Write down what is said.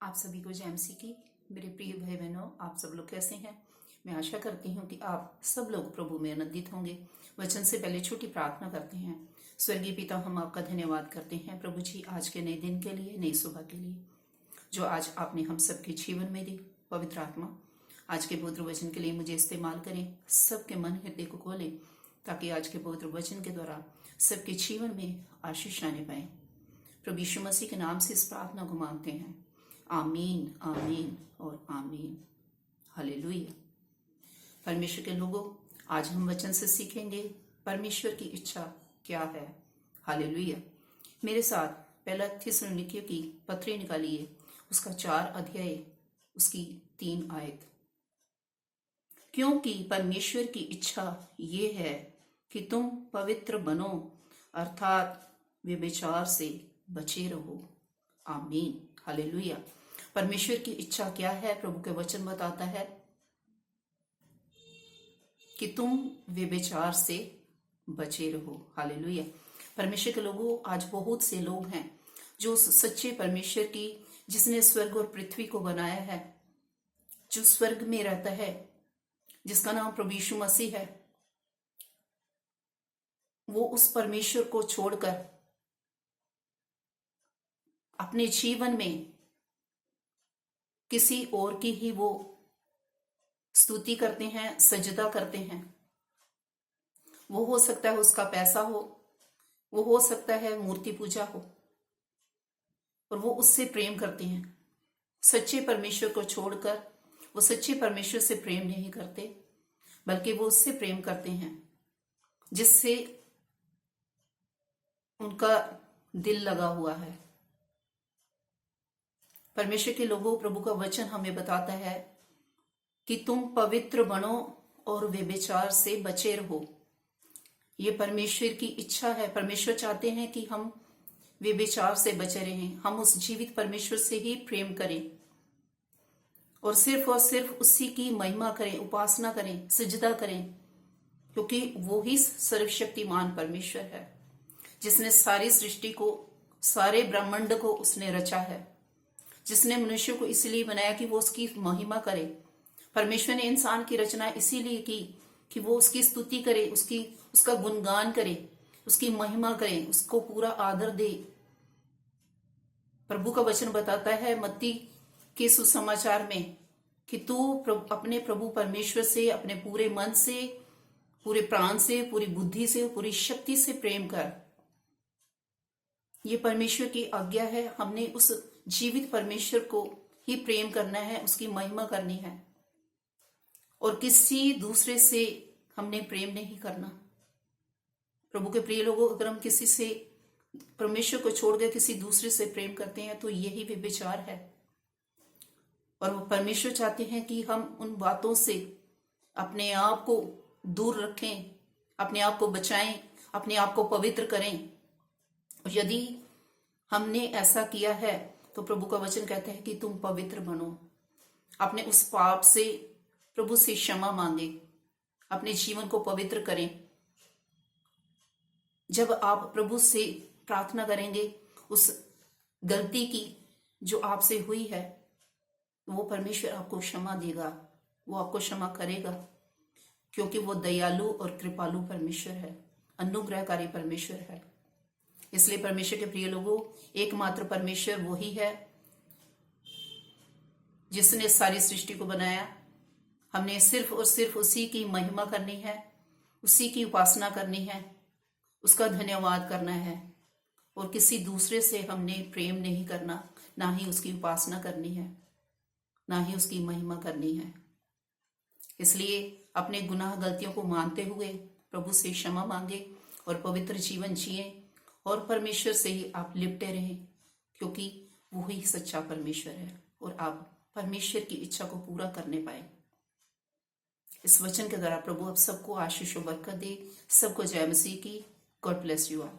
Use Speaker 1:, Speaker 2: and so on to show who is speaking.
Speaker 1: आप सभी को जय मसीह की। मेरे प्रिय भाई बहनों, आप सब लोग कैसे हैं? मैं आशा करती हूँ कि आप सब लोग प्रभु में आनंदित होंगे। वचन से पहले छोटी प्रार्थना करते हैं। स्वर्गीय पिता, हम आपका धन्यवाद करते हैं प्रभु जी, आज के नए दिन के लिए, नई सुबह के लिए जो आज आपने हम सबके जीवन में दी। पवित्र आत्मा आज के पवित्र वचन के लिए मुझे इस्तेमाल करें, सबके मन हृदय को खोलें, ताकि आज के पवित्र वचन के द्वारा सबके जीवन में आशीष आने पाए। प्रभु यीशु मसीह के नाम से इस प्रार्थना को मांगते हैं। आमीन, आमीन और आमीन। हालेलुया। परमेश्वर के लोगों, आज हम वचन से सीखेंगे परमेश्वर की इच्छा क्या है। हालेलुया। मेरे साथ पहला थिस्सलुनीकियों की पत्री निकालिए, उसका 4 अध्याय, उसकी 3 आयत। क्योंकि परमेश्वर की इच्छा ये है कि तुम पवित्र बनो, अर्थात व्यभिचार से बचे रहो। आमीन, हालेलुया। परमेश्वर की इच्छा क्या है? प्रभु के वचन बताता है कि तुम व्यभिचार से बचे रहो। हालेलुया। परमेश्वर के लोगों, आज बहुत से लोग हैं जो सच्चे परमेश्वर की, जिसने स्वर्ग और पृथ्वी को बनाया है, जो स्वर्ग में रहता है, जिसका नाम प्रभु यीशु मसीह है, वो उस परमेश्वर को छोड़कर अपने जीवन में किसी और की ही वो स्तुति करते हैं, सजदा करते हैं। वो हो सकता है उसका पैसा हो, वो हो सकता है मूर्ति पूजा हो, और वो उससे प्रेम करते हैं। सच्चे परमेश्वर को छोड़कर वो सच्चे परमेश्वर से प्रेम नहीं करते, बल्कि वो उससे प्रेम करते हैं जिससे उनका दिल लगा हुआ है। परमेश्वर के लोगों, प्रभु का वचन हमें बताता है कि तुम पवित्र बनो और व्यभिचार से बचे रहो। ये परमेश्वर की इच्छा है। परमेश्वर चाहते हैं कि हम व्यभिचार से बचे रहें, हम उस जीवित परमेश्वर से ही प्रेम करें और सिर्फ उसी की महिमा करें, उपासना करें, सजदा करें, क्योंकि वो ही सर्वशक्तिमान परमेश्वर है, जिसने सारी सृष्टि को, सारे ब्रह्मांड को उसने रचा है, जिसने मनुष्य को इसलिए बनाया कि वो उसकी महिमा करे। परमेश्वर ने इंसान की रचना इसीलिए की कि वो उसकी स्तुति करे, उसका गुणगान करे, उसकी महिमा करे, उसको पूरा आदर दे। प्रभु का वचन बताता है मत्ती के सुसमाचार में कि तू अपने प्रभु परमेश्वर से अपने पूरे मन से, पूरे प्राण से, पूरी बुद्धि से, पूरी शक्ति से प्रेम कर। ये परमेश्वर की आज्ञा है। हमने उस जीवित परमेश्वर को ही प्रेम करना है, उसकी महिमा करनी है, और किसी दूसरे से हमने प्रेम नहीं करना। प्रभु के प्रिय लोगों, अगर हम किसी से, परमेश्वर को छोड़कर किसी दूसरे से प्रेम करते हैं तो यही व्यभिचार है। और वो परमेश्वर चाहते हैं कि हम उन बातों से अपने आप को दूर रखें, अपने आप को बचाएं, अपने आप को पवित्र करें। और यदि हमने ऐसा किया है तो प्रभु का वचन कहता है कि तुम पवित्र बनो। अपने उस पाप से प्रभु से क्षमा मांगे, अपने जीवन को पवित्र करें। जब आप प्रभु से प्रार्थना करेंगे उस गलती की जो आपसे हुई है, वो परमेश्वर आपको क्षमा देगा, वो आपको क्षमा करेगा, क्योंकि वो दयालु और कृपालु परमेश्वर है, अनुग्रहकारी परमेश्वर है। इसलिए परमेश्वर के प्रिय लोगों, एकमात्र परमेश्वर वही है जिसने सारी सृष्टि को बनाया। हमने सिर्फ और सिर्फ उसी की महिमा करनी है, उसी की उपासना करनी है, उसका धन्यवाद करना है, और किसी दूसरे से हमने प्रेम नहीं करना, ना ही उसकी उपासना करनी है, ना ही उसकी महिमा करनी है। इसलिए अपने गुनाह गलतियों को मानते हुए प्रभु से क्षमा मांगे और पवित्र जीवन जिए, और परमेश्वर से ही आप लिपटे रहें, क्योंकि वो ही सच्चा परमेश्वर है, और आप परमेश्वर की इच्छा को पूरा करने पाए। इस वचन के द्वारा प्रभु आप सबको आशीष और बरकत दे। सबको जय मसीह की। God bless you all.